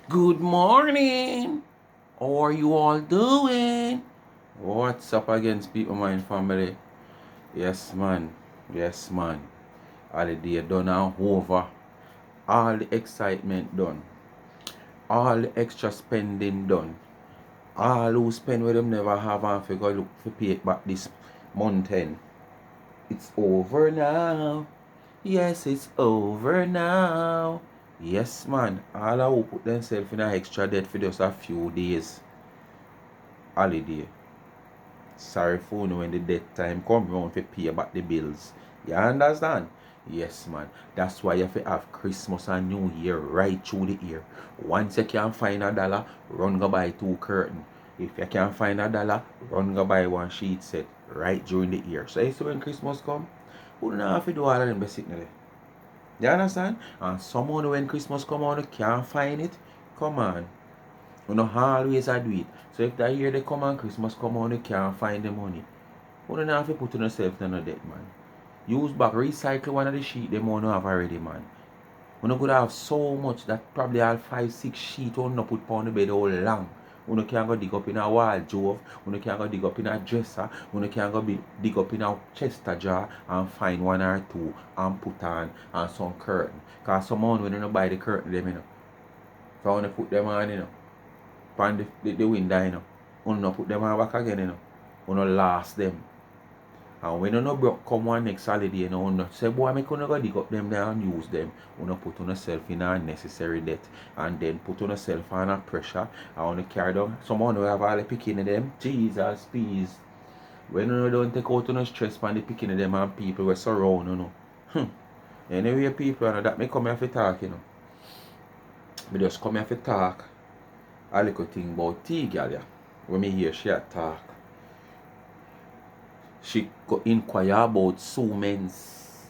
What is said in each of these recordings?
Good morning. How are you all doing? What's up against people, my family? Yes, man. Yes, man. Holiday done and over. All the excitement done. All the extra spending done. All who spend with them never have and figure look for pay it back this month end. It's over now. Yes, it's over now. Yes, man. All who put themselves in an extra debt for just a few days. Holiday. Sorry for you when the debt time come round to pay back the bills. You understand? Yes, man. That's why you have to have Christmas and New Year right through the year. Once you can find $1, run go buy 2 curtain. If you can't find $1, run go buy 1 sheet set right during the year. So you see when Christmas come, we don't have to do all of them basically. You understand? And someone when Christmas come out can't find it, come on. You know always I do it. So if that year they come and Christmas come on, you can't find the money. You don't have to put on yourself in a debt, man. Use back, recycle one of the sheet them you have already, man. You not could have so much that probably all 5, 6 sheet you not put on the bed all long. You can go dig up in a wardrobe, you can go dig up in a dresser, you can go dig up in a chester jar and find 1 or 2 and put on and some curtain. Cause someone when you don't buy the curtain them, you know. So when you put them on, you know. Pan the window, you know. You no put them on back again, you know. You no last them. And when you no broke come one next holiday, you know, you say, boy, make you go dig up them there and use them. You no put on yourself in a unnecessary debt. And then put on yourself under pressure. And when you carry down, someone who have all the picking of them, Jesus, please. When you don't take out no stress from the picking of them and people who surround, you know. Anyway, people, you know, that may come here for talk, you know. Me just come here for talk. A little thing about tea, girl, yeah. When me hear she a talk, she go inquire about sumens.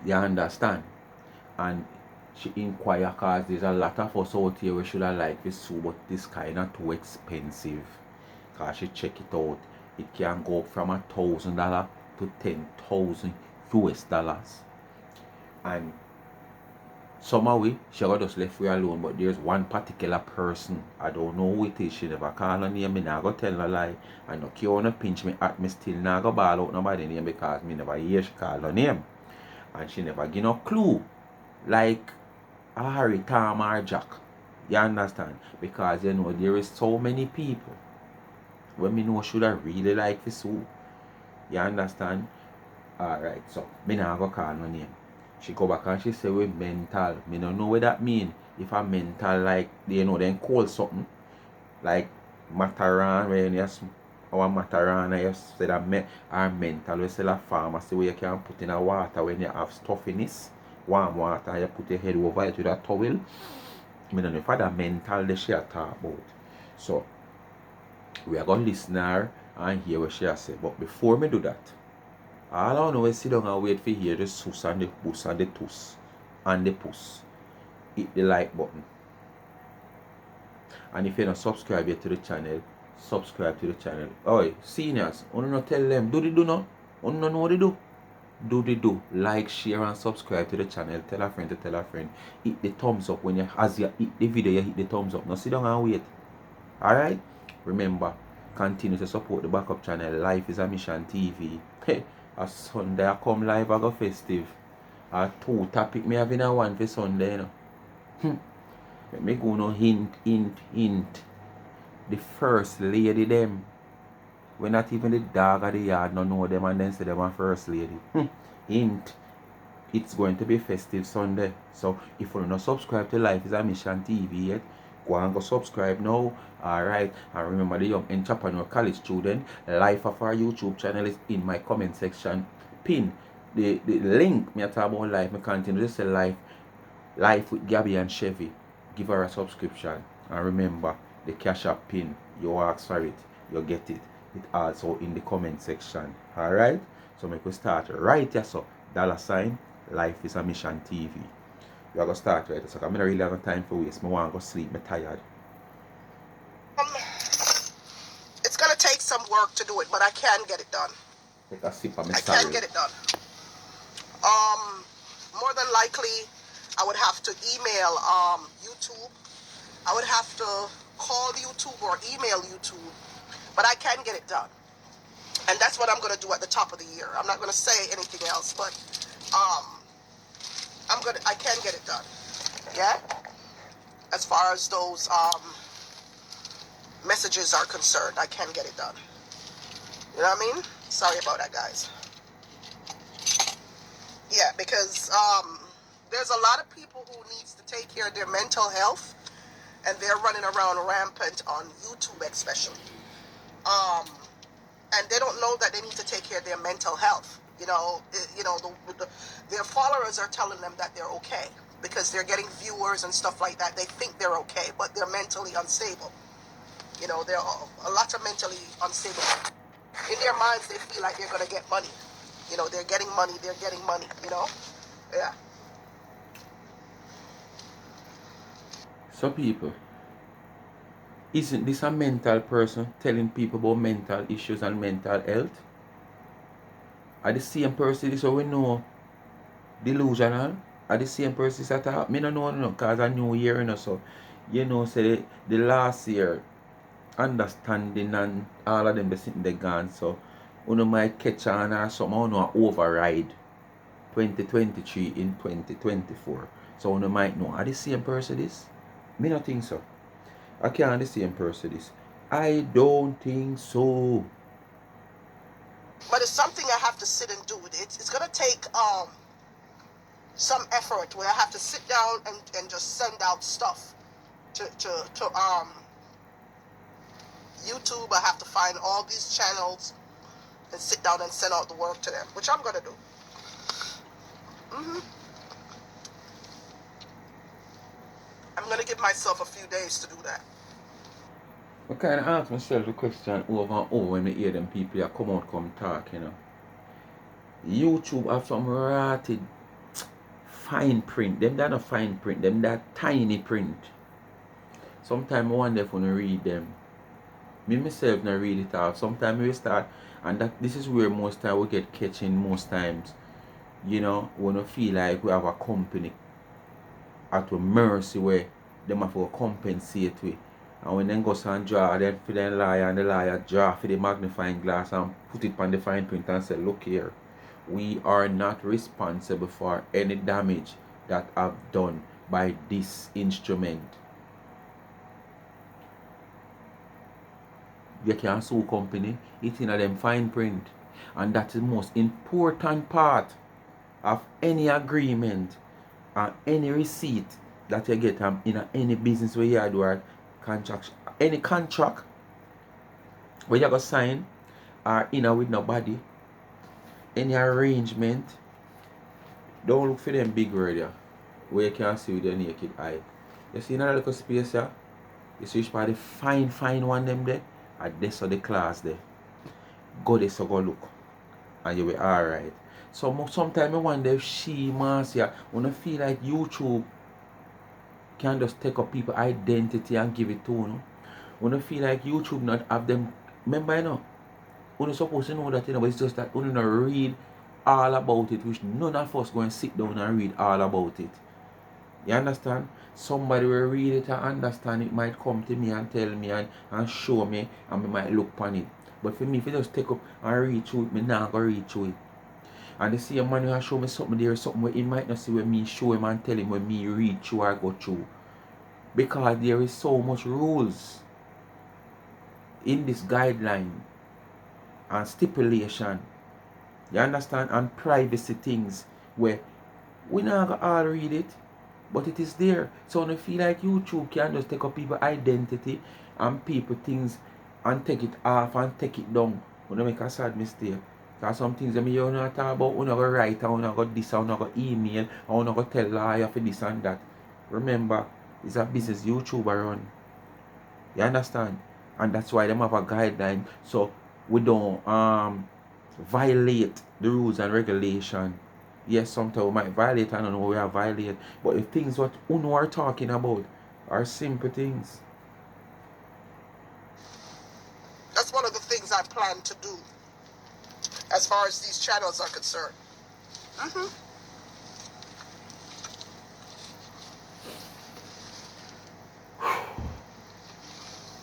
You understand? And she inquire cause there's a lot of us out here we should have like this sue, but this kind of too expensive. Cause she check it out. It can go from $1,000 to 10,000 US dollars. And somehow she got just left we alone, but there's one particular person. I don't know who it is. She never call her name. Me not go tell her lie. I no care wanna pinch me at me still not go ball out nobody name because me never hear she call her name. And she never give no clue. Like a Harry, Tom or Jack. You understand? Because you know there is so many people when me know should I really like this who. You understand? Alright, so me not go call no name. She go back and she say we mental. Me don't know what that mean. If a mental like you know then call something like Mataran when you our Mataran you say that our mental we sell a pharmacy where you can put in a water when you have stuffiness, warm water, you put your head over it with a towel. Me don't know if that mental they she talk about. So we are gonna listen to her and hear what she say. But before me do that, all I know is sit down and wait for hear the sus and the puss and the tuss and the puss. Hit the like button. And if you're not subscribed yet to the channel, subscribe to the channel. Oh, seniors, you not tell them, do they do no? You don't know what they do? Do they do? Like, share and subscribe to the channel. Tell a friend to tell a friend. Hit the thumbs up when you, as you hit the video, you hit the thumbs up. Now sit down and wait. Alright? Remember, continue to support the backup channel. Life is a Mission TV. Hey, a Sunday I come live, I go festive. A 2 topic me having a one for Sunday, you know. Let me go no hint. The first lady them. When not even the dog of the yard no know them and then say them a first lady. Hint. It's going to be festive Sunday. So if you not subscribe to Life is a Mission TV yet, go and go subscribe now. Alright. And remember the young entrepreneur college student, life of our YouTube channel is in my comment section. Pin. The link me talk about life, me continue to say life with Gabby and Chevy. Give her a subscription. And remember the Cash App pin. You ask for it, you get it. It also in the comment section. Alright? So make we start right here so. $ Life is a Mission TV. We are going to start right. So I'm not really have time for waste. I want to go sleep. I'm tired. It's going to take some work to do it, but I can get it done. Take a sip of my I can get it done. More than likely, I would have to email YouTube I would have to call YouTube or email YouTube, but I can get it done. And that's what I'm going to do at the top of the year. I'm not going to say anything else, but um, I can get it done. Yeah? As far as those messages are concerned, I can get it done. You know what I mean? Sorry about that, guys. Yeah, because there's a lot of people who needs to take care of their mental health, and they're running around rampant on YouTube especially. And they don't know that they need to take care of their mental health. Their followers are telling them that they're okay because they're getting viewers and stuff like that. They think they're okay, but they're mentally unstable. They're a lot of mentally unstable. In their minds, they feel like they're going to get money. They're getting money, Yeah. So people, isn't this a mental person telling people about mental issues and mental health? Are the same person this we know delusional? Are the same person that talk? Me no know no, cause a new year so say the last year understanding and all of them they sitting there gone, so uno might catch on or something, uno override 2023 in 2024. So uno might know. Are the same person this? Me not think so. I can't the same person this. I don't think so. But it's something I have to sit and do. It's gonna take some effort where I have to sit down and just send out stuff to YouTube. I have to find all these channels and sit down and send out the work to them, which I'm gonna do. I'm gonna give myself a few days to do that. I kind of ask myself the question over and over when I hear them people that come out come talk, YouTube have some rotted fine print. Them that not fine print, them that tiny print. Sometimes I wonder if I read them. Me myself not read it out. Sometimes we start, and that this is where most time we get catching most times. When we feel like we have a company at a mercy where them have to compensate with. And when them go and draw them for the liar, and the liar draw for the magnifying glass and put it on the fine print and say, look here, we are not responsible for any damage that have done by this instrument. You can sue company, it's in them fine print. And that is the most important part of any agreement and any receipt that you get in any business where you do or contract. Any contract where you go sign or with nobody, any arrangement, don't look for them big word where you can see with your naked eye. You see another little space here? You see which part the fine one them there? And this or the class there. Go there so go look. And you will alright. So sometimes I wonder if she must when I feel like YouTube can just take up people's identity and give it to you. When I feel like YouTube not have them. Remember you're supposed to know that but it's just that you not read all about it, which none of us go and sit down and read all about it. You understand? Somebody will read it and understand it might come to me and tell me and show me and we might look upon it. But for me, if you just take up and read through it, me not go read through it. And the same man who show me something there, something where he might not see when me show him and tell him when me read through or go through. Because there is so much rules in this guideline and stipulation. You understand? And privacy things where we not gonna all read it, but it is there. So when I feel like YouTube can just take up people's identity and people things and take it off and take it down, when I make a sad mistake. Because some things that you not talk about, you not go write, you not go this, you not go email, you not go tell lawyer for this and that. Remember, it's a business YouTube run. You understand? And that's why them have a guideline so we don't violate the rules and regulation. Yes, sometimes we might violate, I don't know we are violate. But the things what Uno are talking about are simple things. That's one of the things I plan to do as far as these channels are concerned.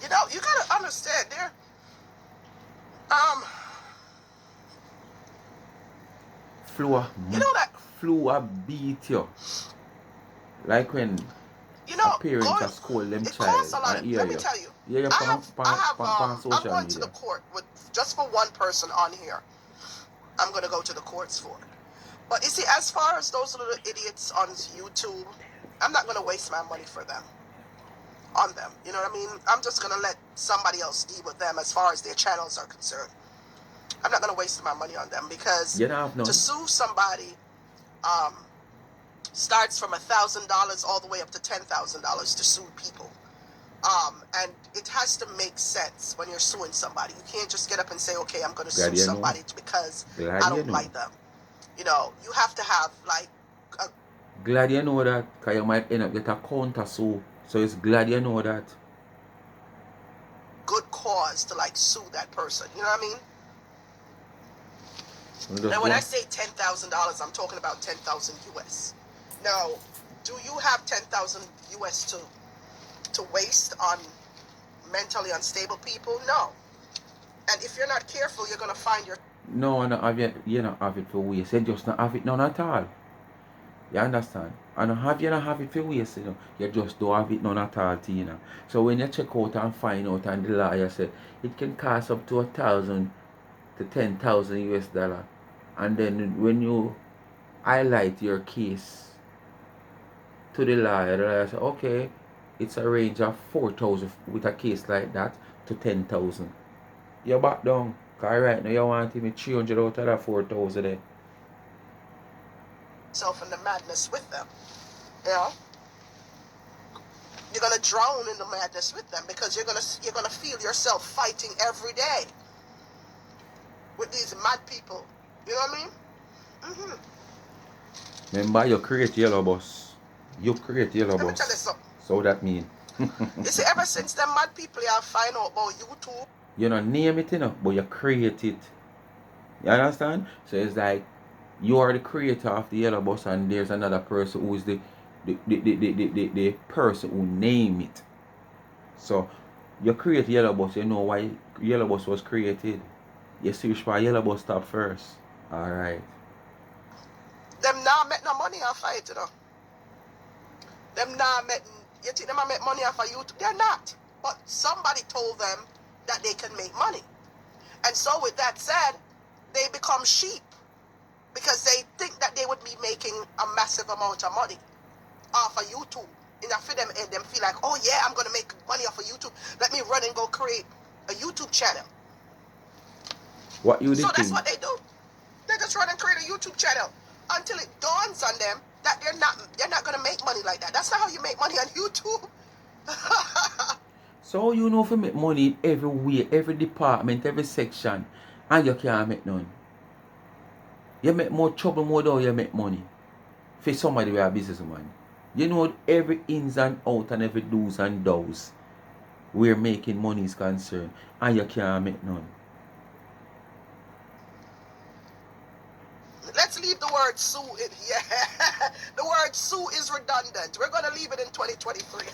You know, you gotta understand there. Um, you know that. Flu beat you. Like when You a know, parent going. a scold them It costs child a lot of. and hear Let me you. tell you. Hear you pan I'm social going to the media. court with just for one person on here. I'm gonna go to the courts for it. But you see, as far as those little idiots on YouTube, I'm not gonna waste my money for them. On them, you know what I mean? I'm just gonna let somebody else deal with them as far as their channels are concerned. I'm not gonna waste my money on them because You don't have to none. sue somebody um, starts from $1,000 all the way up to $10,000 to sue people. And it has to make sense when you're suing somebody. You can't just get up and say, okay, I'm going to sue Glad you know. somebody because Glad I you don't know. like them. You know, you have to have like a Glad you know that, because you might end up get a counter sue. So it's glad you know that. good cause to like sue that person. You know what I mean? You just And when go I on. say $10,000, I'm talking about 10,000 US. Now, do you have 10,000 US to waste on mentally unstable people? No. And if you're not careful, you're gonna find your. No, you not have it for waste. You just not have it none at all. You understand? And you not have it for waste, You just don't have it none at all, Tina. So when you check out and find out and the lawyer say it can cost up to 1,000 to 10,000 US dollar. And then when you highlight your case to the lawyer say, okay, it's a range of 4,000 with a case like that to 10,000. You're back down. Cause right now you want me 300 out of that 4,000 there. Self in the madness with them. You know, you're gonna drown in the madness with them because you're gonna feel yourself fighting every day with these mad people. You know what I mean? Remember, you create yellow bus. You create yellow Let me tell you bus. something. So that mean. You see, ever since them mad people have find out about YouTube. You don't name it, but you create it. You understand? So it's like you are the creator of the yellow bus and there's another person who is the person who name it. So you create yellow bus, you know why yellow bus was created. You search for yellow bus stop first. Alright. Them now make no money off of it, you know. Them now make, you think them make money off of YouTube? They're not. But somebody told them that they can make money. And so with that said, they become sheep because they think that they would be making a massive amount of money off of YouTube. Enough for them and them feel like, oh yeah, I'm gonna make money off of YouTube. Let me run and go create a YouTube channel. What you So did that's think? what they do. They just run and create a YouTube channel until it dawns on them that they're not gonna make money like that. That's not how you make money on YouTube. So you know if you make money in every way, every department, every section, and you can't make none. You make more trouble more than you make money. For somebody who are a businessman. You know every ins and out and every do's and does where making money is concerned, and you can't make none. Let's leave the word sue in here. The word sue is redundant. We're gonna leave it in 2023.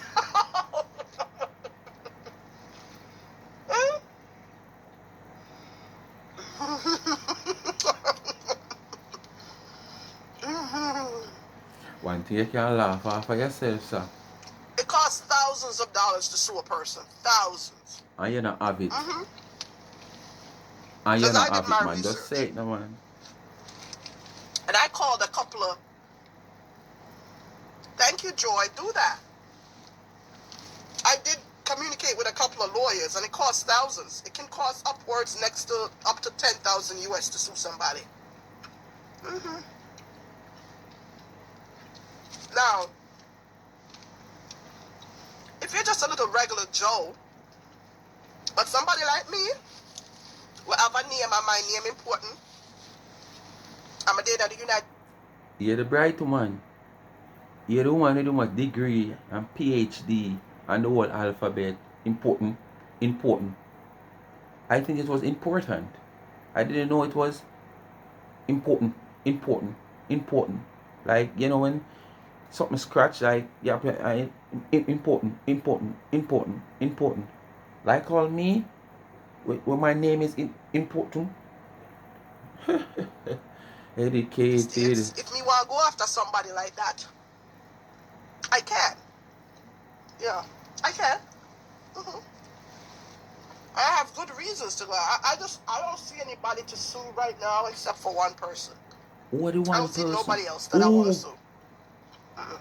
One thing you can laugh off of yourself, sir. It costs thousands of dollars to sue a person. Thousands. And you not have it. And you Because not I did have it, my man. Just say research. it, no, man. And I called a couple of. Thank you, Joy. Do that. I did communicate with a couple of lawyers, and it costs thousands. It can cost upwards next to up to 10,000 US to sue somebody. Now, if you're just a little regular Joe, but somebody like me, will have a name and my name important. I'm a date at the United. You're the bright woman. You're the one who do my degree and PhD and the whole alphabet. Important. Important. I think it was important. I didn't know it was important. Important. Important. Like, when something scratch, like, yeah, important. Important. Important. Important. Like all me, when my name is important. Educated. If me want to go after somebody like that, I can. Yeah, I can. Hmm. I have good reasons to go. I don't see anybody to sue right now except for one person. What the I one don't see person? nobody else that I want to Ooh, sue. Mm-mm.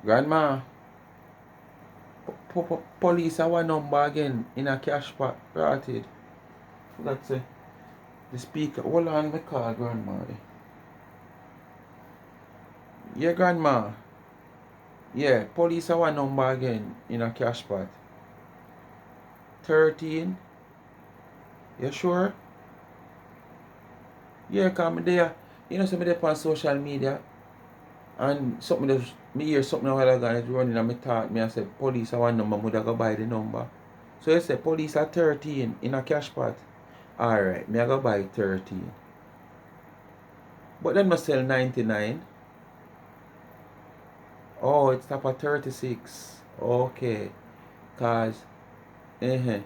grandma. Police our number again in a cash pot. Rotted. Forgot to the speaker. Hold on, me call grandma. Yeah, grandma. Yeah, police our number again in a cash pot. 13. You sure? Yeah, come there. You know, some of them on social media. And something that me hear something a while ago and it's running and me thought me I said police are one number, would I go buy the number. So you say police are 13 in a cash pot. Alright, me I go buy 13. But then I sell 99. Oh, it's top at 36. Okay. Cause yeah,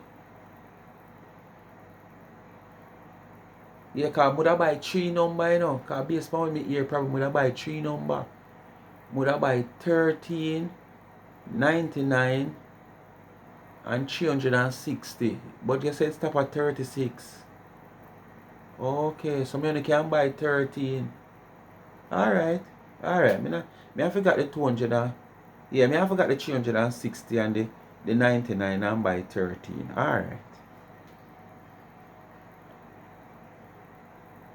cause would I buy 3 number, you know. Cause based on me here probably would I buy 3 number. Would I buy 13, 99 and 360. But you said stop at 36. Okay, so me only can buy 13. Alright. Alright. Me I forgot the 200 yeah, me I forgot the 360 and the 99 and buy 13. Alright.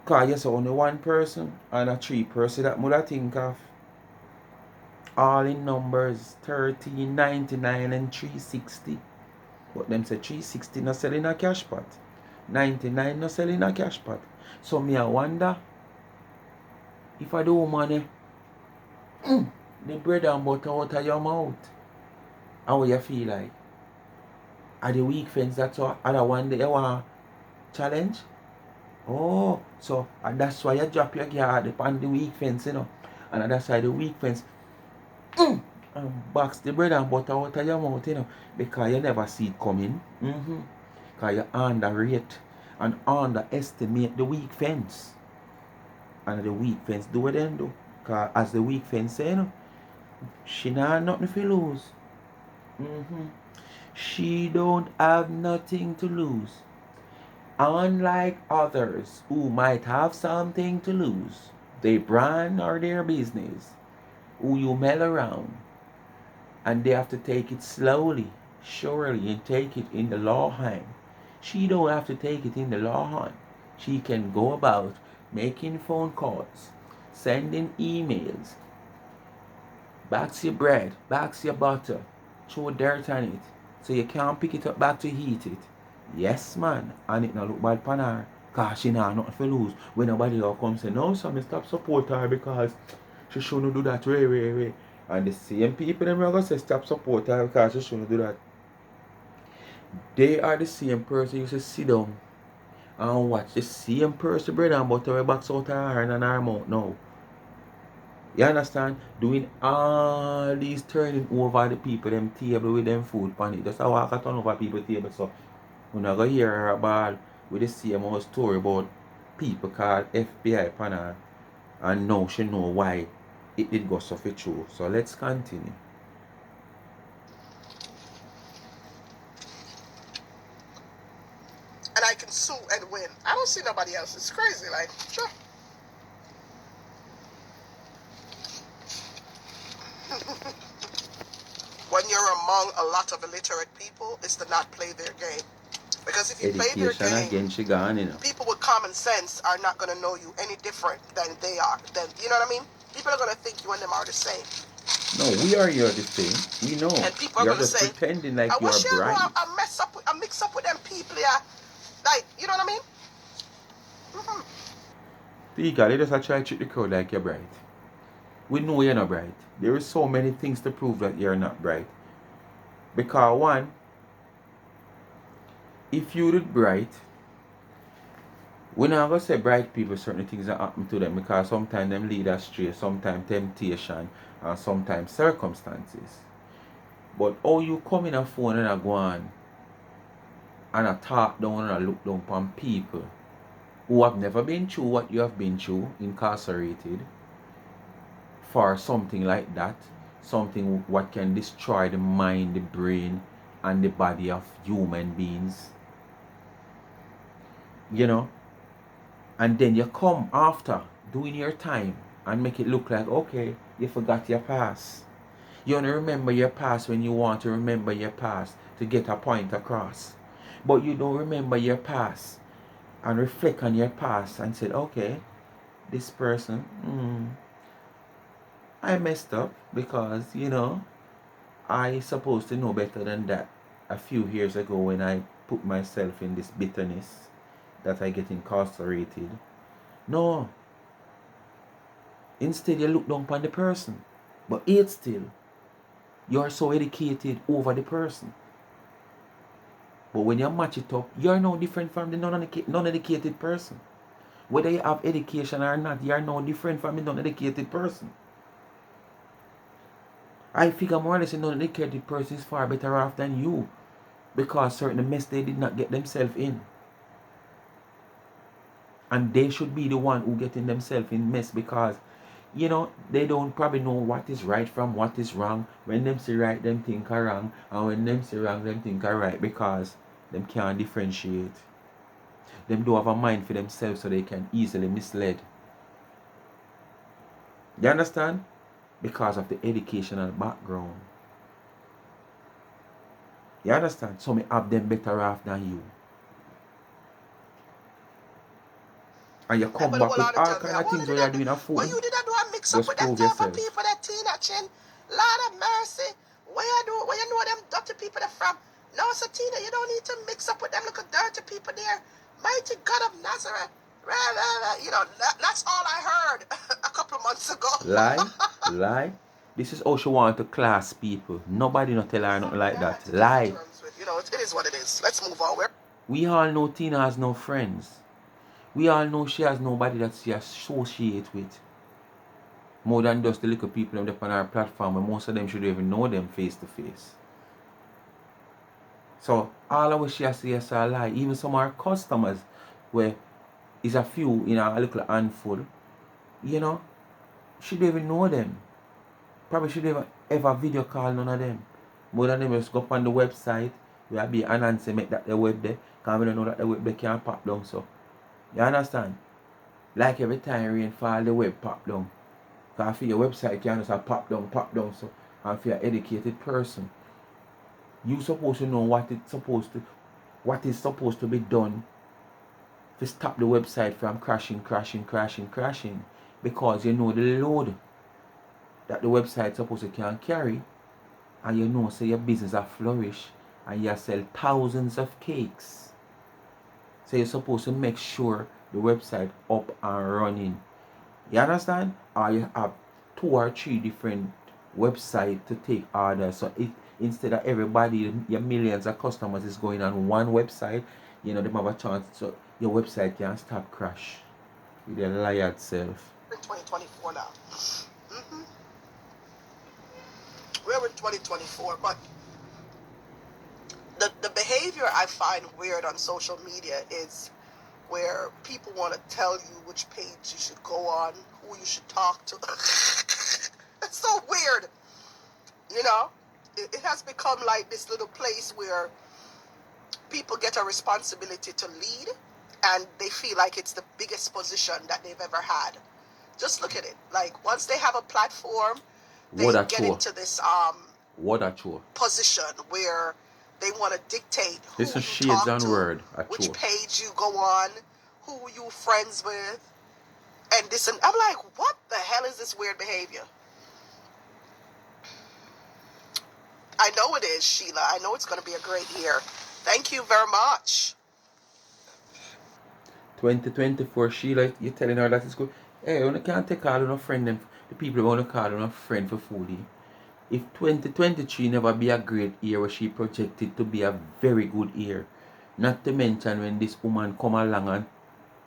Cause yes, only one person and a 3 person that would I think of. All in numbers 13, 99 and 360. But them say 360 no sell in a cash pot. 99 no sell in a cash pot. So me I wonder if I do money the bread and butter out of your mouth. How you feel like? Are the weak fence that's what other one that you want challenge? Oh, so and that's why you drop your guard upon the weak fence, you know. And that's why the weak fence box the bread and butter out of your mouth, you know. Because you never see it coming. Because you underrate and underestimate the weak fence. And the weak fence do what them do. Because as the weak fence say, you know, she not nothing to lose. She don't have nothing to lose. Unlike others who might have something to lose, their brand or their business, who you mail around, and they have to take it slowly, surely, and take it in the law hand. She don't have to take it in the law hand. She can go about making phone calls, sending emails, box your bread, box your butter, throw dirt on it, so you can't pick it up back to heat it. Yes, man, and it not look bad pan her, cause she not nothing for lose. When nobody else come say, no, so me stop support her because she shouldn't do that, way. And the same people them are gonna say stop support her because she shouldn't do that. They are the same person you should sit down and watch the same person bread and butter box out her hand and her mouth now. You understand? Doing all these turning over the people them table with them food pan it. Just a walk a turn over people table. So when I go hear her about with the same old story about people called FBI pan her and now she know why it did go suffer through. So let's continue. And I can sue and win. I don't see nobody else. It's crazy. Like, sure. When you're among a lot of illiterate people, is to not play their game. Because if you play their Education game, again, she gone, you know. people with common sense are not going to know you any different than they are. Then you know what I mean? People are going to think you and them are the same. No, we are here the same. We know. And people are You're going to just say, pretending I like you are wish you go bright. I mix up with them people, yeah. Like, you know what I mean? Tika, they just try to trick the crowd like you're bright. We know you're not bright. There is so many things to prove that you're not bright. Because one, if you did bright, We not gonna say bright people certain things that happen to them because sometimes them lead astray, sometimes temptation, and sometimes circumstances. But how you come in a phone and a go on and a talk down and a look down upon people who have never been through what you have been through, incarcerated, for something like that, something what can destroy the mind, the brain, and the body of human beings, you know, and then you come after doing your time and make it look like, okay, you forgot your past. You only remember your past when you want to remember your past to get a point across. But you don't remember your past and reflect on your past and say, okay, this person, I messed up because, I supposed to know better than that a few years ago when I put myself in this bitterness that I get incarcerated. No. Instead, you look down upon the person. But yet still, you're so educated over the person. But when you match it up, you're no different from the non-educated person. Whether you have education or not, you're no different from the non-educated person. I figure more or less a non-educated person is far better off than you because certain mess they did not get themselves in. And they should be the one who getting themselves in mess because, they don't probably know what is right from what is wrong. When them say right, them think are wrong. And when them say wrong, them think are right because them can't differentiate. Them don't have a mind for themselves so they can easily mislead. You understand? Because of the educational background. You understand? So me have them better off than you. And you come But the back whole with lot of all tell me, kind of what things did where I you're do? doing a What phone. you did I do? I mix up Just with them prove type of yourself. people that Tina chin. Lord of mercy. Where you do? Where you know them dirty people that from? No, so Tina, you don't need to mix up with them little dirty people there. Mighty God of Nazareth. That's all I heard a couple months ago. Lie. Lie. This is how she want to class people. Nobody not tell her nothing like that. Lie. It is what it is. Let's move on. We all know Tina has no friends. We all know she has nobody that she associates with. More than just the little people on our platform, and most of them should even know them face to face. So all of what she has to say is a lie. Even some of our customers, where is a few, a little handful, she don't even know them. Probably should never ever video call none of them. More than them just go up on the website. We have be an answer make that the web there. Because we don't know that the web there can't pop down so. You understand? Like every time rain fall the web pop down. Because for your website can just pop down so. And for your educated person, you supposed to know what is supposed to be done to stop the website from crashing. Because you know the load that the website supposed to can carry. And you know, so your business will flourish and you sell thousands of cakes. So you're supposed to make sure the website up and running. You understand? Or you have 2 or 3 different websites to take orders. So instead of everybody, your millions of customers is going on one website, they have a chance so your website can stop crash with your liar self. In 2024 now. We're in 2024, but the behavior I find weird on social media is where people want to tell you which page you should go on, who you should talk to. It's so weird. It has become like this little place where people get a responsibility to lead and they feel like it's the biggest position that they've ever had. Just look at it. Like once they have a platform, they get into this position where they want to dictate who Listen, you shades talk on to, word. which page you go on, who you friends with, and this and I'm like, what the hell is this weird behavior? I know it is, Sheila. I know it's going to be a great year. Thank you very much. 2024, Sheila, you're telling her that it's good. Hey, you can't take all of friend them, the people who want to call on a friend for foodie. If 2023 never be a great year where she projected to be a very good year, not to mention when this woman come along and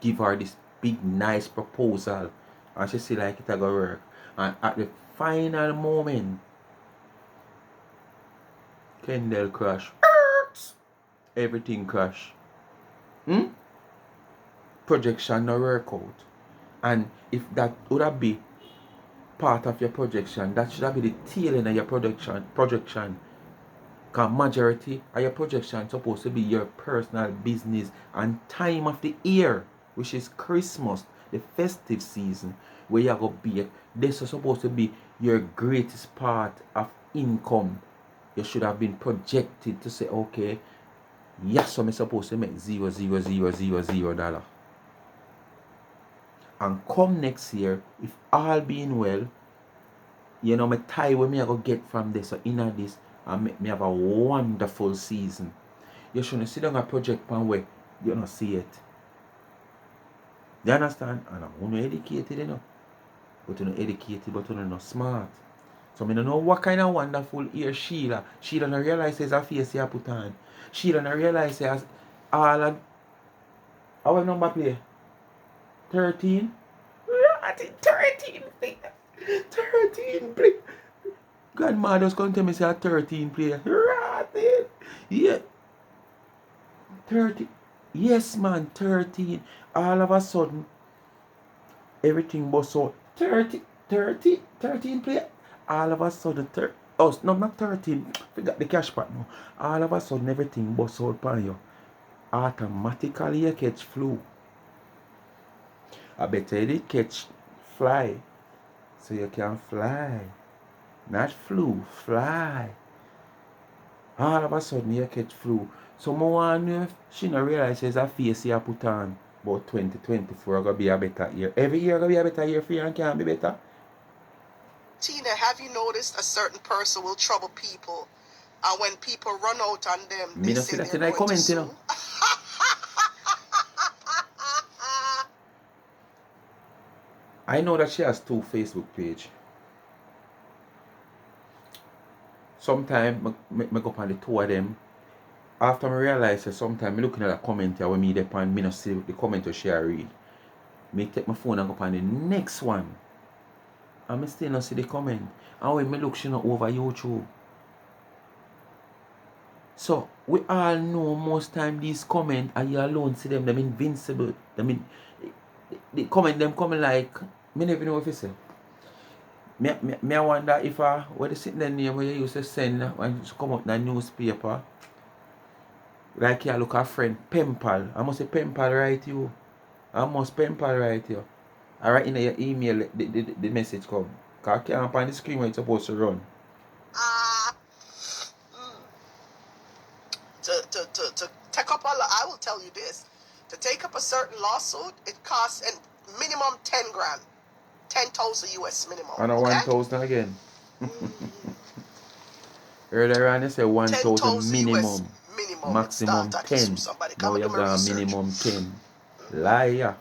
give her this big nice proposal, and she see like it a go work, and at the final moment Kendall crash, everything crash. Projection no work out. And if that would have be part of your projection, that should have be the tail end of your projection. Because majority of your projection supposed to be your personal business and time of the year, which is Christmas, the festive season, where you go be. This is supposed to be your greatest part of income. You should have been projected to say, okay, yes, so I'm supposed to make $0.00000. And come next year, if all being well, you know, my tie where me I go get from this or inner this and make me have a wonderful season. You shouldn't sit down a project plan where you don't see it. You understand? And I'm not educated, you know. But you're not educated, but you're not smart. So I don't know what kind of wonderful ear Sheila. Sheila don't realize there's a face you put on. Sheila don't realize there's all of our number play. 13? I think 13, please. 13, please. Grandmother's going to tell me say 13 player. Rotten. Yeah. 30. Yes, man, 13. All of a sudden, everything was so 13 player. All of a sudden, oh, no, not 13. Forgot the cash part now. All of a sudden, everything was out upon you. Automatically, you catch flu. I better you did catch fly. So you can fly. Not flu, fly. All of a sudden you catch flu. So I want to know if she not realize there's a face you put on about 2024 gonna be a better year. Every year gonna be a better year for you and can't be better. Tina, have you noticed a certain person will trouble people, and when people run out on them, Me they no see say that they're in I going to comment, you sue? know. I know that she has 2 Facebook page. Sometimes I go on the 2 of them. After I realize that sometimes I looking at a comment here when me dey on, me no see the comment she read. Me take my phone and go on the next one. And I still not see the comment. And when I look, she not over YouTube. So we all know most time these comments and you alone see them invincible. The comment them coming like me never know what you say. Me I wonder if what the sitting there name where you used to send when you come out in the newspaper. Like you look a friend, Pempal. I must say Pempal right you. I must Pempal right you. I write in your email the message come. Cause I can't find the screen where it's supposed to run. To take up I will tell you this. To take up a certain lawsuit, it costs a minimum 10 grand. 10,000 US minimum. And a Okay? 1,000 again. Earlier on, you say 1,000 10,000 US minimum, minimum. It maximum start to sue 10. somebody. Now Come and you do my got research. minimum 10. Liar.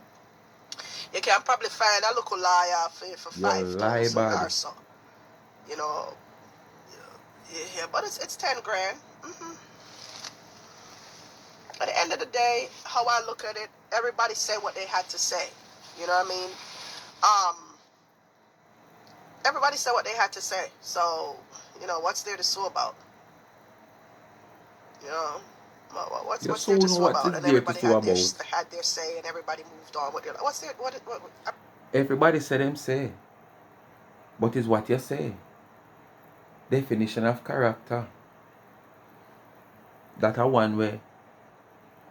You can probably find a local liar for You lie 5,000 bad. or so. You know, yeah, but it's 10 grand. At the end of the day, how I look at it, everybody said what they had to say. You know what I mean? Everybody said what they had to say. So, you know, what's there to sue about? You know, what's You there so to know sue what about? is And there to everybody sue had about. their say, and everybody moved on with their life. What's there? What? Everybody say them say. But it's what you say. Definition of character. That a one way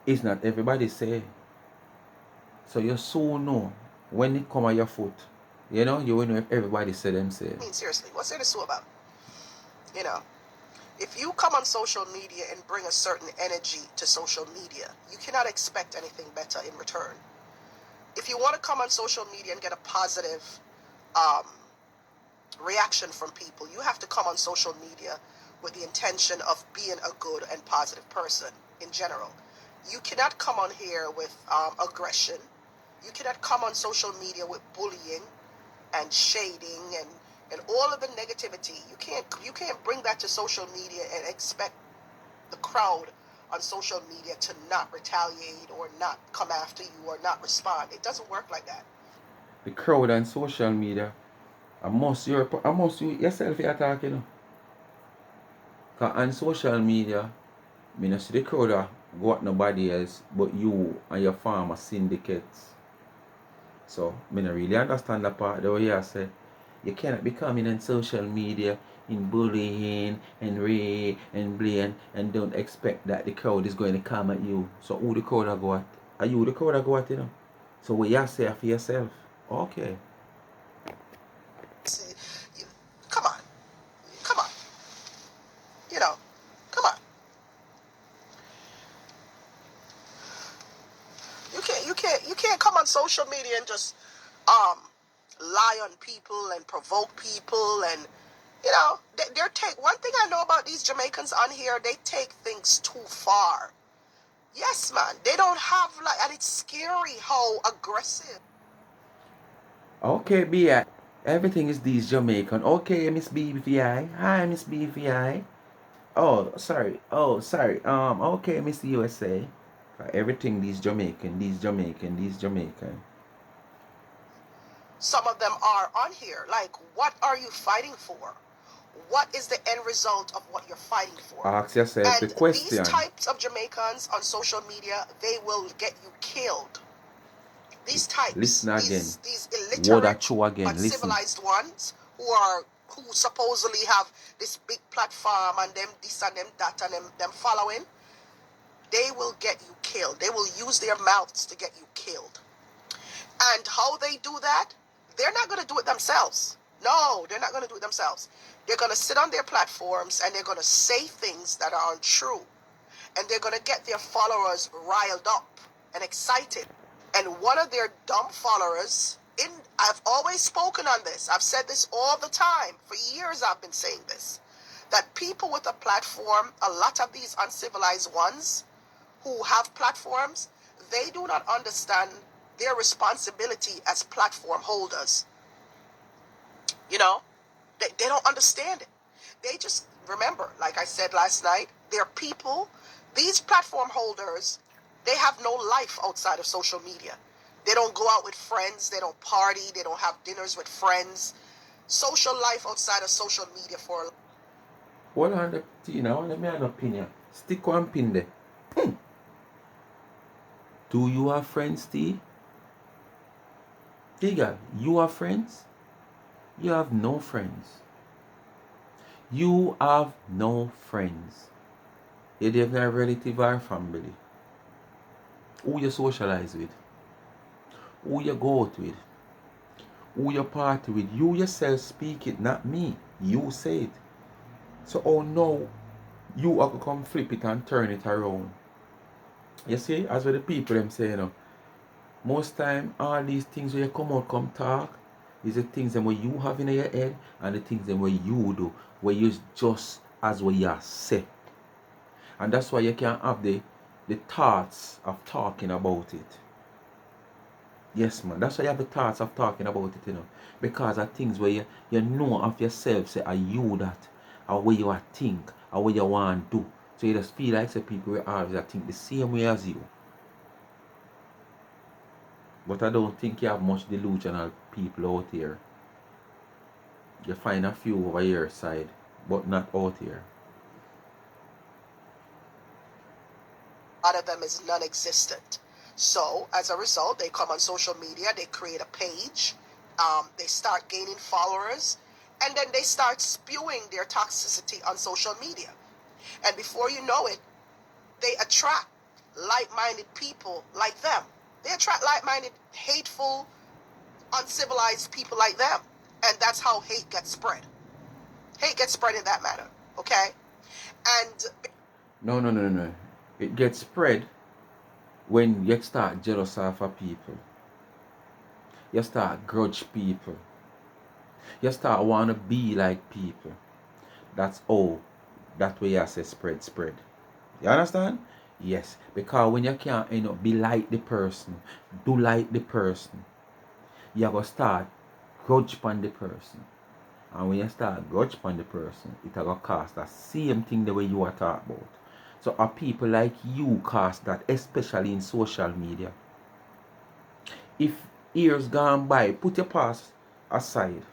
is not everybody say. So you so know when it come on your foot. You know, you will know if everybody say them say. I mean, seriously, what's there to sue about? You know, if you come on social media and bring a certain energy to social media, you cannot expect anything better in return. If you want to come on social media and get a positive reaction from people, you have to come on social media with the intention of being a good and positive person in general. You cannot come on here with aggression. You cannot come on social media with bullying and shading and all of the negativity. You can't bring that to social media and expect the crowd on social media to not retaliate or not come after you or not respond. It doesn't work like that. The crowd on social media, I must you yourself you're talking. You know? Cause on social media, I mean, see the crowd go at nobody else but you and your farmer syndicates. So, I don't really understand that part the way I say you cannot be coming on social media in bullying and rape and blame and don't expect that the crowd is going to come at you. So who the crowd are go at? Are you the crowd are go at, you know? So what you say for yourself? Okay. See, come on, come on, you know, come on. You can't come on social media and just lie on people and provoke people and they're take one thing I know about these Jamaicans on here, they take things too far. Yes, man, they don't have and it's scary how aggressive. Okay, B.I. Everything is these Jamaican. Okay, Miss BVI. Hi, Miss BVI. Oh, sorry. Oh, sorry. Okay, Miss USA. Everything these Jamaican, these Jamaican, these Jamaican. Some of them are on here. Like, what are you fighting for? What is the end result of what you're fighting for? Ask yourself the And these question. types of Jamaicans on social media, they will get you killed. These types, Listen again. these Word are illiterate, true again. Listen. uncivilized ones who supposedly have this big platform and them this and them that and them following, they will get you killed. They will use their mouths to get you killed. And how they do that, they're not going to do it themselves. No, they're not going to do it themselves. They're going to sit on their platforms and they're going to say things that are untrue. And they're going to get their followers riled up and excited. And one of their dumb followers, I've always spoken on this. I've said this all the time. For years I've been saying this. That people with a platform, a lot of these uncivilized ones who have platforms, they do not understand their responsibility as platform holders. You know, they don't understand it. They just remember, like I said last night, they're people. These platform holders, they have no life outside of social media. They don't go out with friends. They don't party. They don't have dinners with friends. Social life outside of social media for. Hold on the Tina, let me have an opinion. Stick one pin there. Do you have friends, T? Digga, you have friends? You have no friends. You have no friends. You have no relative or family. Who you socialize with? Who you go out with? Who you party with? You yourself speak it, not me. You say it. So oh no, you are gonna come flip it and turn it around. You see, as with the people them say, you know, most time all these things where you come out, come talk, is the things them where you have in your head and the things them where you do, where you just as what you say. And that's why you can't have the thoughts of talking about it. Yes, man. That's why you have the thoughts of talking about it, you know. Because of things where you know of yourself, say, are you that? Or where you think, or what you want to do. So you just feel like say people will always think the same way as you. But I don't think you have much delusional people out here. You find a few over your side, but not out here. A lot of them is non-existent. So as a result, they come on social media, they create a page, they start gaining followers, and then they start spewing their toxicity on social media. And before you know it, they attract like-minded people like them. They attract like-minded, hateful, uncivilized people like them. And that's how hate gets spread. Hate gets spread in that manner, okay? And No. It gets spread when you start jealous of people. You start grudge people. You start want to be like people. That's all. That way I say spread. You understand? Yes. Because when you can't be like the person, do like the person, you have to start grudge upon the person. And when you start grudge upon the person, it will cost the same thing the way you are talking about. So are people like you cause that, especially in social media. If years gone by, put your past aside.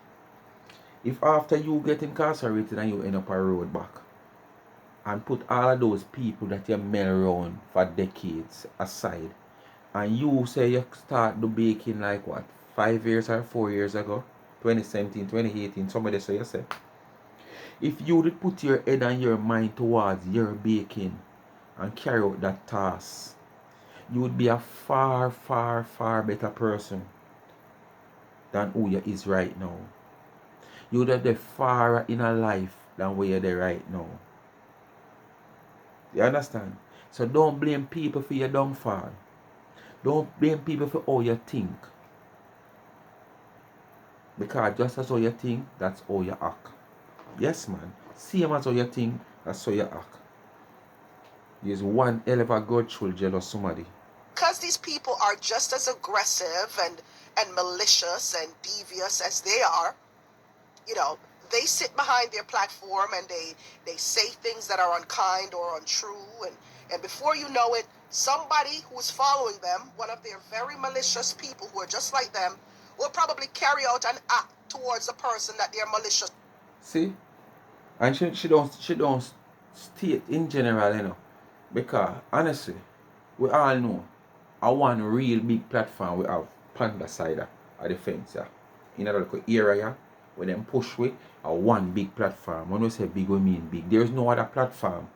If after you get incarcerated and you end up a road back, and put all of those people that you met around for decades aside, and you say you start the baking like what, 5 years or 4 years ago, 2017, 2018, somebody say you say, if you would put your head and your mind towards your baking and carry out that task, you would be a far, far, far better person than who you is right now. You would have the far in a life than where you're there right now. You understand? So don't blame people for your downfall. Don't blame people for how you think. Because just as how you think, that's how you act. Yes, man. Same as how you think, that's how you act. There's one hell of a grudgeful jealous somebody. Because these people are just as aggressive and malicious and devious as they are, you know, they sit behind their platform and they say things that are unkind or untrue, and before you know it, somebody who's following them, one of their very malicious people who are just like them, will probably carry out an act towards the person that they're malicious. See? And she don't state in general, you know. Because honestly, we all know I one real big platform we have Panda side of the fence, yeah. In a little area where them push with a one big platform. When we say big, we mean big. There's no other platform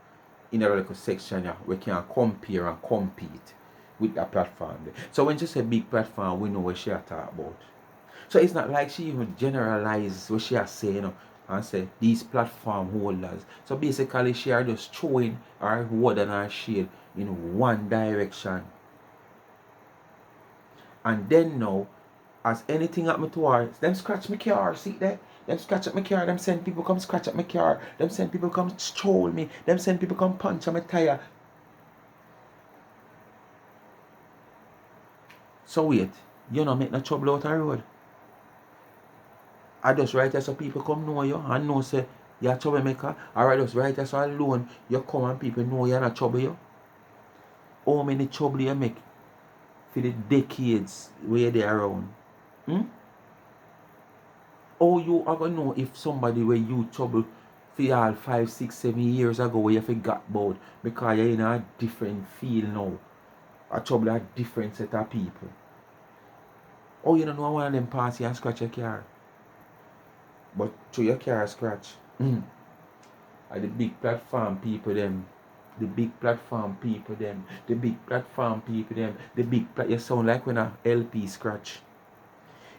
in a little section, yeah, we can compare and compete with that platform there. So when she say big platform, we know what she talk about. So it's not like she even generalizes what she has say, you know, and say these platform holders. So basically she are just throwing her word and her shade in one direction. And then now, as anything happen to her, them scratch my car, see that? Them scratch at my car, them send people come scratch at my car, them send people come stroll me, them send people come punch on my tire. So wait, you not make no trouble out the road. I just write there so people come know you and know say you're a troublemaker. Or I just write there so alone you come and people know you're not trouble you. How many trouble you make for the decades where they around? Hmm? How you are gonna know if somebody where you trouble for all 5, 6, 7 years ago where you forgot about because you're in a different field now. A trouble a different set of people. Oh, you don't know one of them pass you and scratch your car. But through your car scratch. The big platform people them. The big platform people them. The big platform people them. You sound like when a LP scratch.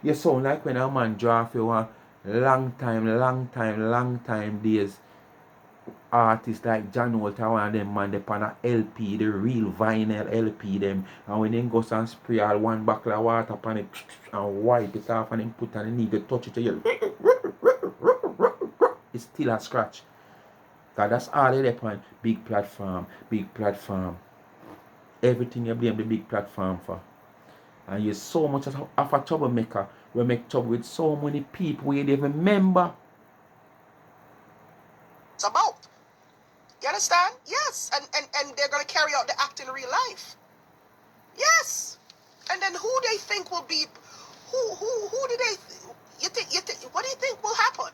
You sound like when a man draw for one long time days. Artists like John Walter, one of them man, they on a LP, the real vinyl LP them. And when they go and spray all one bottle of water upon it and wipe it off and then put on the needle, touch it to you. It's still a scratch. Cause that's all they depend. Big platform, big platform. Everything you blame the big platform for. And you're so much of a troublemaker. We make trouble with so many people we don't even remember. It's about. You understand? Yes. And they're gonna carry out the act in real life. Yes. And then who they think will be who do they you think what do you think will happen?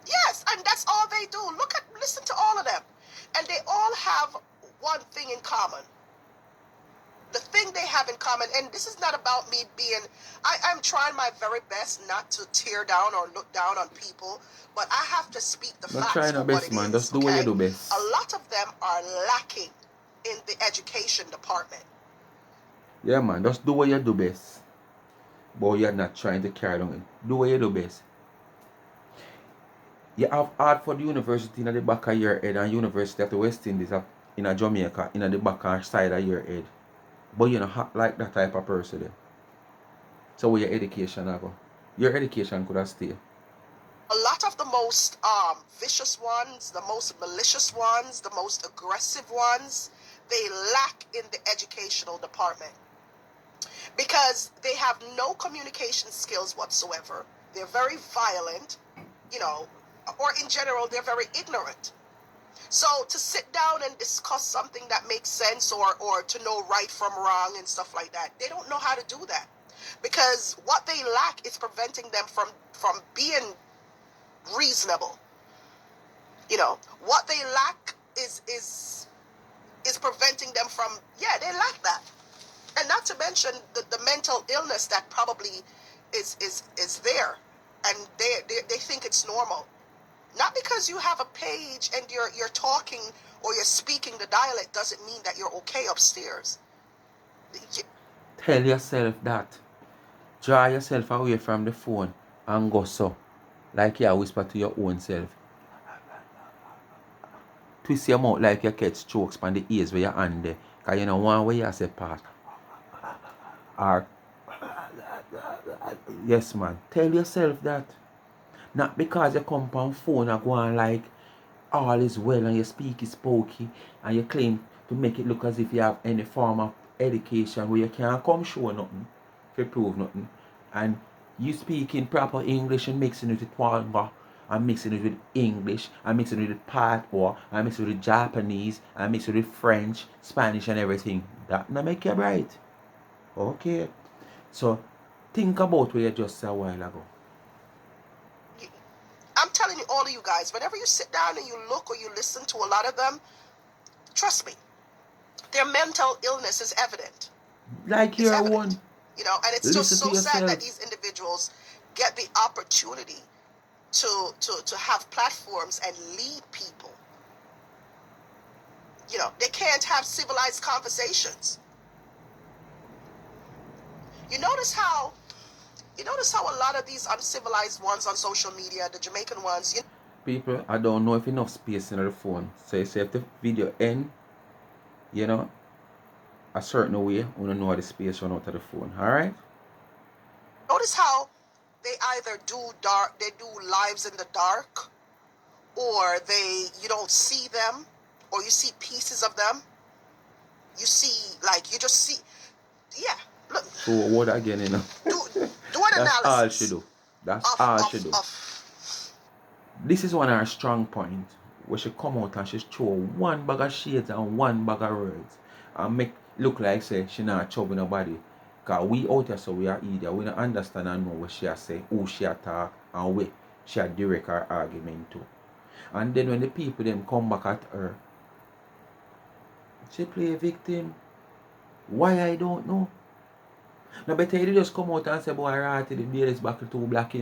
Yes, and that's all they do. Listen to all of them. And they all have one thing in common. The thing they have in common, and this is not about me being, I'm trying my very best not to tear down or look down on people, but I have to speak the Not facts trying for our what best, it man. is, Just do what you okay? do best. A lot of them are lacking in the education department. Yeah, man. Just do what you do best. But you're not trying to carry on. Do what you do best. You have Hartford University in the back of your head and University of the West Indies in a Jamaica in the back and side of your head. But you're not like that type of person there. So where your education go? Your education could have stayed. A lot of the most vicious ones, the most malicious ones, the most aggressive ones, they lack in the educational department because they have no communication skills whatsoever. They're very violent, you know. or in general, they're very ignorant. So to sit down and discuss something that makes sense, or to know right from wrong and stuff like that, they don't know how to do that, because what they lack is preventing them from being reasonable. What they lack is preventing them from, they lack that. And not to mention the mental illness that probably is there, and they think it's normal. Not because you have a page and you're talking or you're speaking the dialect doesn't mean that you're okay upstairs. Tell yourself that. Draw yourself away from the phone and go so. Like you whisper to your own self. Twist your mouth like you catch strokes on the ears where your hand there. Because you know one way you say part. Or, yes man, tell yourself that. Not because you come on phone and go on like all is well and you speak is pokey and you claim to make it look as if you have any form of education where you can't come show nothing, to prove nothing. And you speak in proper English and mixing it with Wamba and mixing it with English and mixing it with Patois and mixing it with Japanese and mixing it with French, Spanish and everything. That not make you bright. Okay. So think about what you just said a while ago. I'm telling you, all of you guys, whenever you sit down and you look or you listen to a lot of them, trust me, their mental illness is evident. Like you're one. And it's just so sad that these individuals get the opportunity to have platforms and lead people. They can't have civilized conversations. You notice how a lot of these uncivilized ones on social media, the Jamaican ones, people, I don't know if enough space in the phone. So you say if the video end, a certain way, we don't know how the space run out of the phone. Alright? Notice how they either do lives in the dark, or you don't see them, or you see pieces of them. You see, you just see, look. So what again, Do an That's analysis. all she do. That's all she do. This is one of her strong points, where she come out and she throw one bag of shades and one bag of words and make look like say she not trouble nobody. Cause we out here so we are idiot. We don't understand and know what she a say, who she a talk, and where she a direct her argument to. And then when the people them come back at her, she play victim. Why I don't know. Now better you just come out and say, boy, right, the beard is back too black,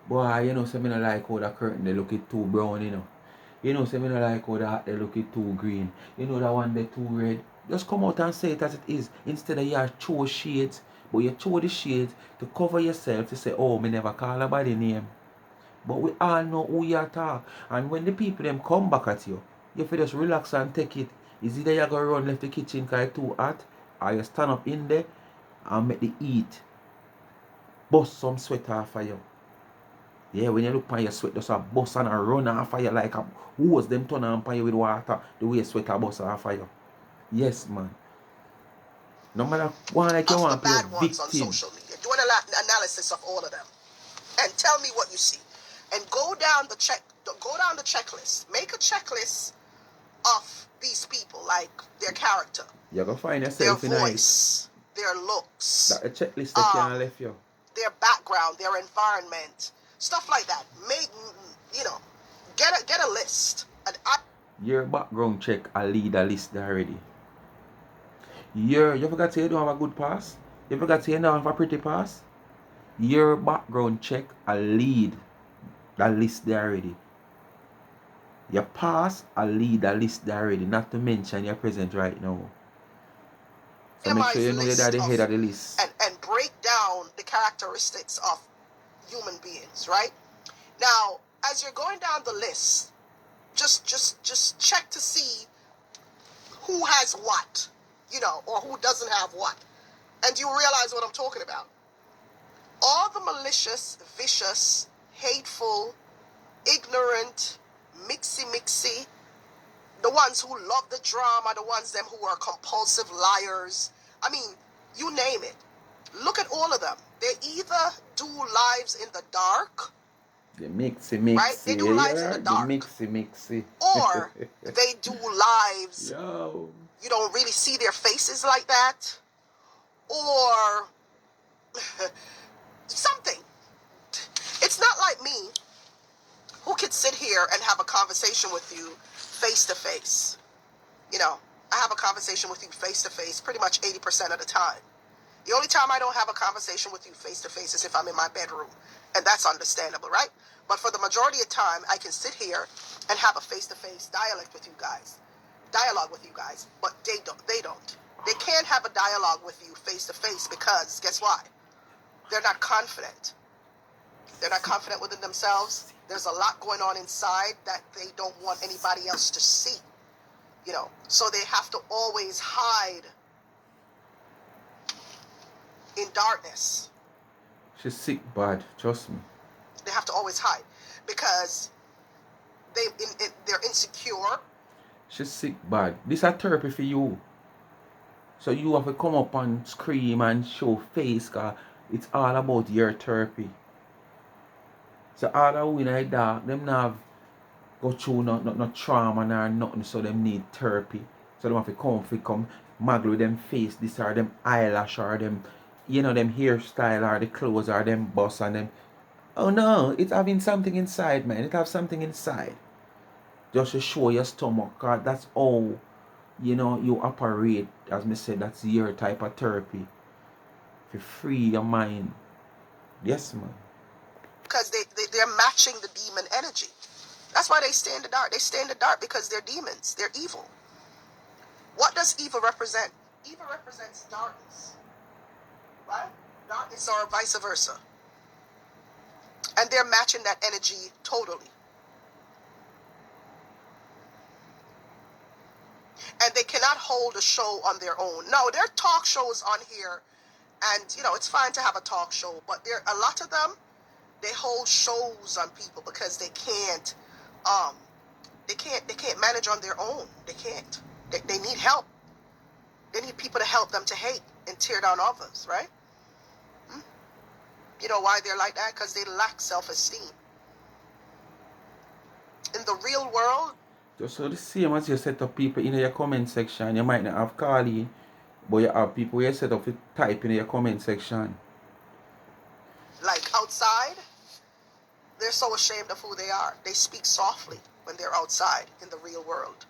Boy, say me not like how the curtain they look it too brown, say me not like how that they look it too green. That one they too red. Just come out and say it as it is. Instead of you throw shades, but you throw the shades to cover yourself to say, oh, me never call a body name. But we all know who you talk. And when the people them come back at you, you have to just relax and take it. Is either you go run left the kitchen because it's too hot, or you stand up in there and make the heat bust some sweat off of you. Yeah, when you look on your sweat, just a bust and a run off of you like a hose them turn on you with water, the way sweat a bust off of you. Yes, man. No matter one like you want to play a victim. On social media, do an analysis of all of them, and tell me what you see, and go down the checklist. Make a checklist of these people, like their character. You're going to find yourself their voice, their looks. That a checklist that can't left you. Their background, their environment, stuff like that. Get a list. Your background check, I lead a list already. You forgot to say you don't have a good pass? You forgot to say you don't have a pretty pass? Your background check, I lead that list there already. Your pass, I lead that list there already. Not to mention your present right now. So make sure you know you're at the head of the list. And break down the characteristics of human beings, right? Now, as you're going down the list, just check to see who has what, or who doesn't have what. And you realize what I'm talking about. All the malicious, vicious, hateful, ignorant, mixy, the ones who love the drama, the ones them who are compulsive liars. I mean, you name it. Look at all of them. They either do lives in the dark, The mixy right? They mixy, do lives in yeah, the the dark. mixy mixy. Or they do lives, Yo. you don't really see their faces like that. Or something. It's not like me who can sit here and have a conversation with you face to face. You know, I have a conversation with you face to face pretty much 80% of the time. The only time I don't have a conversation with you face to face is if I'm in my bedroom. And that's understandable, right? But for the majority of time, I can sit here and have a face to face dialogue with you guys. But they don't. They can't have a dialogue with you face to face because guess why? They're not confident. They're not confident within themselves. There's a lot going on inside that they don't want anybody else to see. You know, so they have to always hide in darkness. She's sick bad, trust me. They have to always hide because they're insecure. She's sick bad. This a therapy for you. So you have to come up and scream and show face, cause it's all about your therapy. So all the women like that, them not have go through no trauma nor nothing, so them need therapy. So them have to come maggle with them face, this or them eyelash or them, you know, them hairstyle or the clothes or them boss and them. Oh no, it's having something inside, man. It have something inside. Just to show your stomach, cause that's how, you know, you operate. As me said, that's your type of therapy. To free your mind. Yes, man. Because they're matching the demon energy. That's why they stay in the dark. They stay in the dark because they're demons. They're evil. What does evil represent? Evil represents darkness, right? Darkness or vice versa. And they're matching that energy totally. And they cannot hold a show on their own. No, there are talk shows on here, and you know it's fine to have a talk show, but there a lot of them they hold shows on people because um they can't manage on their own. They can't. They need help. They need people to help them to hate and tear down others, right? You know why they're like that? Because they lack self-esteem. In the real world, Just so the same as you set up people in your comment section, you might not have Carly, but you have people you set up to type in your comment section. like outside, they're so ashamed of who they are. They speak softly when they're outside in the real world.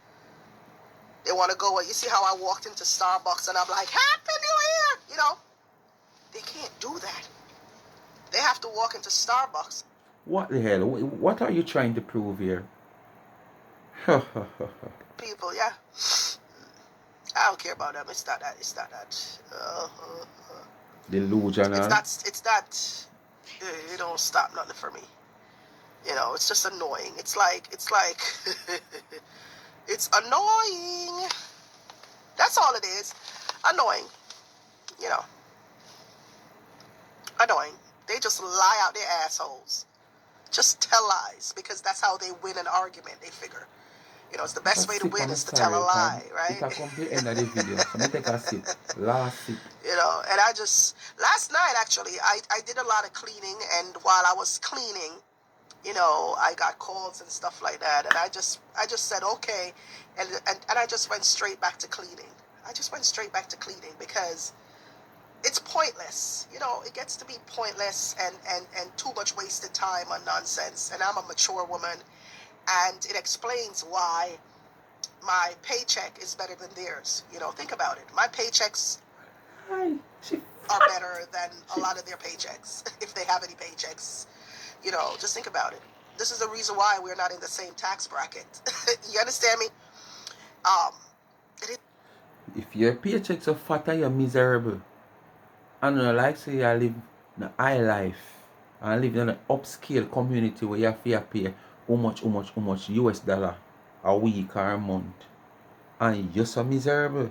They want to go. You see how I walked into Starbucks and I'm like, Happy New Year! You know, they can't do that. They have to walk into Starbucks. What the hell? What are you trying to prove here? People, yeah. I don't care about them. It's not that. It's not that. Delusional. It's that. It don't stop nothing for me. You know, it's just annoying. It's like, it's annoying. That's all it is. Annoying. You know, annoying. They just lie out their assholes. Just tell lies because that's how they win an argument. They figure, you know, it's the best way to win is to tell a lie, right? It a come to the end of the video. So me take a sip. Last sip. You know, and I just last night actually I did a lot of cleaning, and while I was cleaning, you know, I got calls and stuff like that, and I just said okay, and I just went straight back to cleaning. I just went straight back to cleaning because it's pointless. You know, it gets to be pointless and too much wasted time on nonsense. And I'm a mature woman, and it explains why my paycheck is better than theirs. You know, think about it. My paychecks are better than a lot of their paychecks, if they have any paychecks. You know, just think about it. This is the reason why we're not in the same tax bracket. You understand me? If your paychecks are fat and you're miserable, and you like say you live the high life and live in an upscale community where you have to pay how much US dollar a week or a month, and you're so miserable,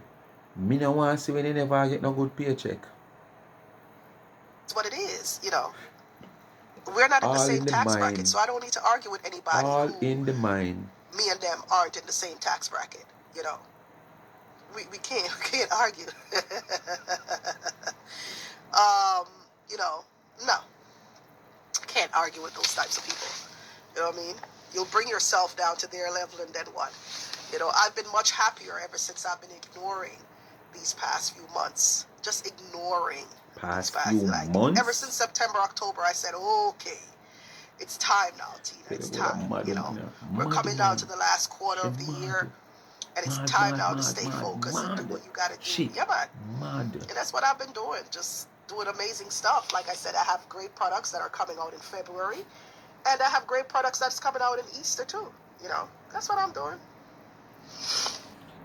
me no want to see when you never get no good paycheck. It's what it is, you know. We're not in the All same in the tax bracket, mind. so I don't need to argue with anybody All who in the mind. me and them aren't in the same tax bracket, you know. We can't argue. You know, no. can't argue with those types of people. You know what I mean? You'll bring yourself down to their level, and then what? You know, I've been much happier ever since I've been ignoring these past few months. Just ignoring these Past past, few like, ever since months? September, October, I said, okay, it's time now, Tina. It's What a time. mad You one, know, Tina. we're Mad coming down to man. the last quarter She of the year, mad. and it's Mad, time mad, now to mad, stay mad, focused and do mad. what you gotta do. She Yeah, man. mad. And that's what I've been doing, just doing amazing stuff. Like I said, I have great products that are coming out in February, and I have great products that's coming out in Easter too. You know, that's what I'm doing.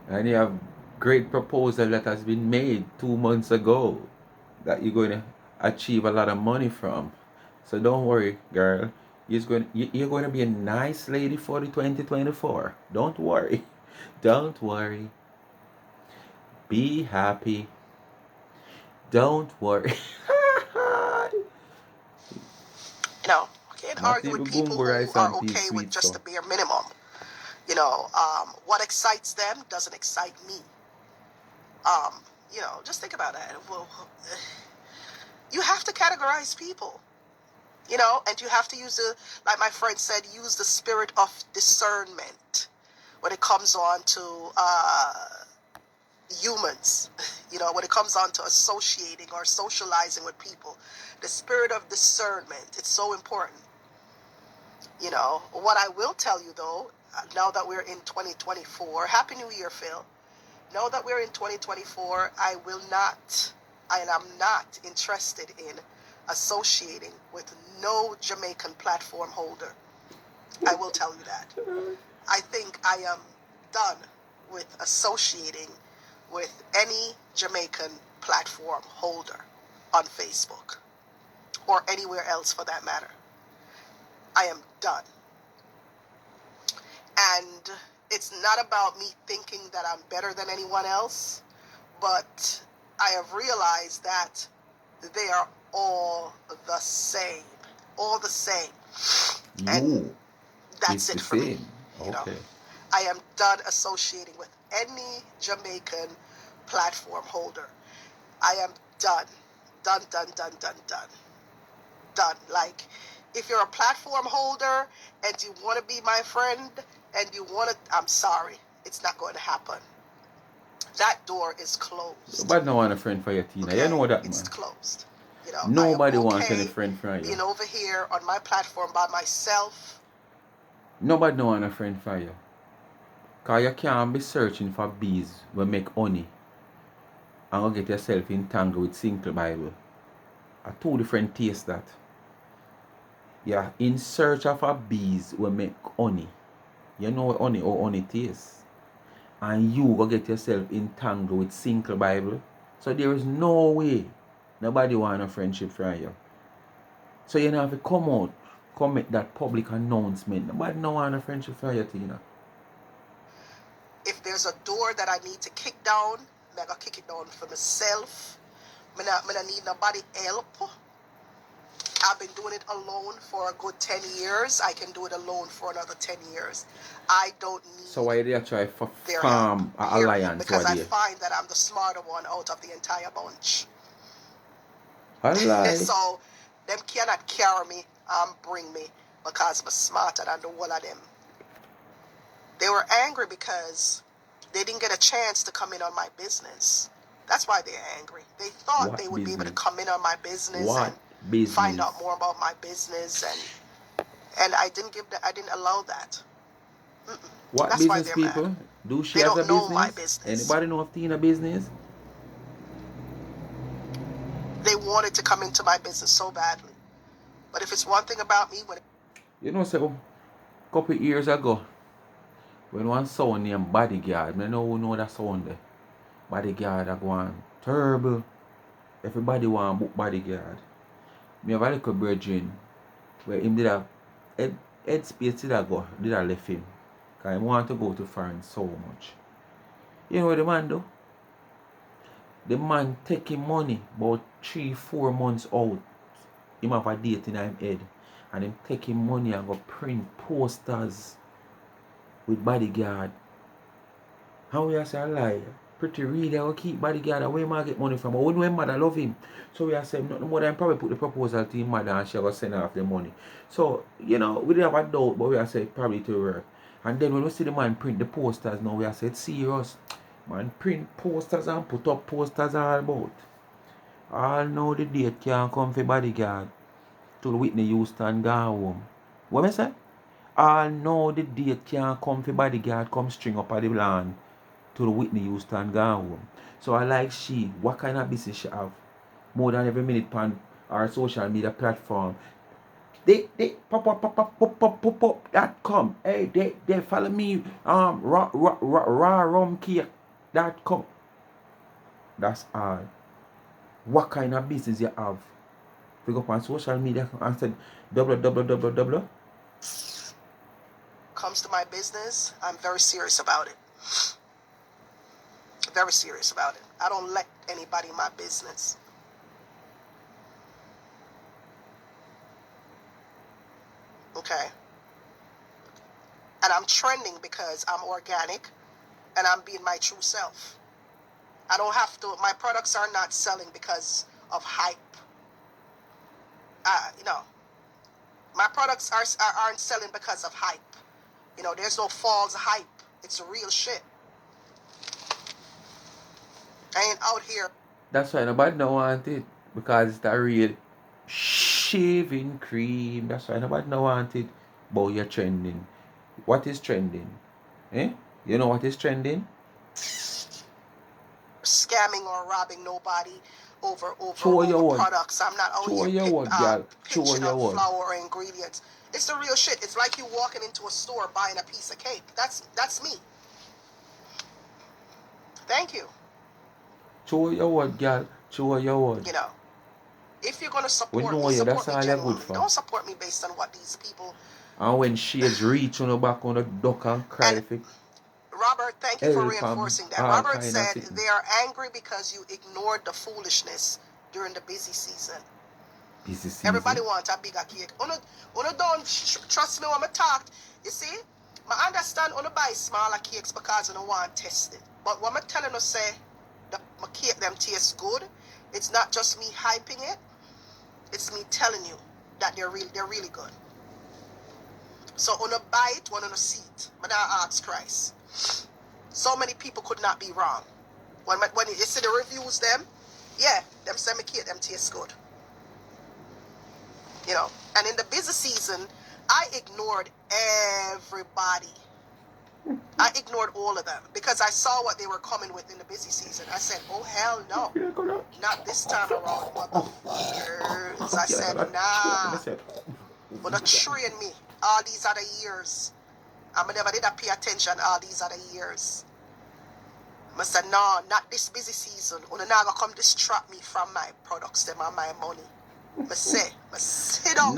And you have great proposal that has been made 2 months ago that you're going to achieve a lot of money from. So don't worry, girl. You're going to be a nice lady for the 2024. Don't worry. Don't worry. Be happy. Don't worry. You know, I can't Not argue with even people gumbo who rice are and peas okay with sweet just so. the bare minimum. You know, what excites them doesn't excite me. Um, you know, just think about that. Well, you have to categorize people. You know, and you have to use like my friend said, use the spirit of discernment when it comes on to humans. You know, when it comes on to associating or socializing with people, the spirit of discernment, it's so important. You know, what I will tell you though, now that we're in 2024, Happy New Year, Phil. Now that we're in 2024, I am not interested in associating with no Jamaican platform holder. I will tell you that. I think I am done with associating with any Jamaican platform holder on Facebook or anywhere else for that matter. I am done. And it's not about me thinking that I'm better than anyone else, but I have realized that they are all the same. All the same. And You. that's It's it the for me. same. You know, Okay. I am done associating with any Jamaican platform holder. I am done. Done, done, done, done, done. Done. Like, if you're a platform holder and you want to be my friend and you want to, I'm sorry, it's not going to happen. That door is closed. Nobody no want a friend for you, Tina. You Okay? know that, It's man. closed. You know, I am Nobody wants any okay friend from you. being over here on my platform by myself. Nobody no want a friend for you. Cause you can't be searching for bees will make honey and go get yourself entangled with single Bible. A two different tastes that. You're in search of a bees will make honey. You know what honey or honey tastes. And you go get yourself entangled with single Bible. So there is no way nobody want a friendship from you. So you have to come out, come make that public announcement. Nobody no want a friendship from you, Tina. If there's a door that I need to kick down, I'm going to kick it down for myself. I don't need nobody help. I've been doing it alone for a good 10 years. I can do it alone for another 10 years. I don't So need why they try to their help, form an period. alliance Because what I they? find that I'm the smarter one out of the entire bunch. Alright. So, them cannot carry me and bring me because I'm smarter than the whole of them. They were angry because they didn't get a chance to come in on my business. That's why they're angry. They thought What they would be able to business? come in on my business What and find business? out more about my business, and I didn't allow that. What That's why business, they're mad. people? Do she They has a don't know my business? business. Anybody know of Tina business? They wanted to come into my business so badly. But if it's one thing about me, You know, so a couple years ago, when one sound named Bodyguard, I know who know that sound there. Bodyguard that go on terrible. Everybody want book Bodyguard. Me have a little brethren where him did a head space did a go, did a left him. Cause he want to go to foreign so much. You know what the man do? The man taking money about 3-4 months out. Him have a date in him head. And him taking money and go print posters with Bodyguard. How we say a lie? pretty really I will keep bodyguard and where am I get money from? But when my mother love him. So we are saying nothing more than probably put the proposal to his mother and she will send her off the money. So, you know, we didn't have a doubt, but we are saying probably to work. And then when we see the man print the posters now, we are saying serious. Man print posters and put up posters all about. All know the date can't come for bodyguard till Whitney Houston go home. What me say? All know the date can't come for bodyguard come string up at the land till Whitney Houston go home. So I like she, what kind of business she have? More than every minute on our social media platform. They pop.com. Hey, they follow me rawrumcake.com. That's all. What kind of business you have? Pick up on social media and said www. Comes to my business, I'm very serious about it. Very serious about it. I don't let anybody in my business. Okay? And I'm trending because I'm organic and I'm being my true self. I don't have to, my products are not selling because of hype. You know, my products aren't selling because of hype. You know, there's no false hype. It's real shit. I ain't out here. That's why nobody don't want it. Because it's the real shaving cream. That's why nobody don't want it. But you're trending. What is trending? Eh? You know what is trending? Scamming or robbing nobody over Show your word. products. I'm not out Show here your word, girl. Show pitching your up word. flour or ingredients. It's the real shit. It's like you walking into a store buying a piece of cake. That's me. Thank you. Show your word, girl. Show your word. You know, if you're gonna We support know me, you. That's support me all you're good genuinely. for. Don't support me based on what these people. And when shades reach on the back on the duck and cry And if it Robert, thank you for help and reinforcing that. all Robert kind of said sitting. they are angry because you ignored the foolishness during the busy season. Busy season. Everybody wants a bigger cake. Una don't trust me when I talk. You see, I understand una buy smaller cakes because una want tested. But what I'm telling you say, my cake them taste good. It's not just me hyping it. It's me telling you that they're really good. So una buy it when una see it. But I ask Christ. So many people could not be wrong. When you see the reviews them, yeah, them say my cake them taste good. You know, and in the busy season, I ignored everybody. I ignored all of them because I saw what they were coming with in the busy season. I said, oh, hell no. Not this time around, motherfuckers. I said, nah. But not train me all these other years. I never did pay attention all these other years. I said, no, not this busy season. You're not going to come distract me from my products, them and my money. I say, sit down.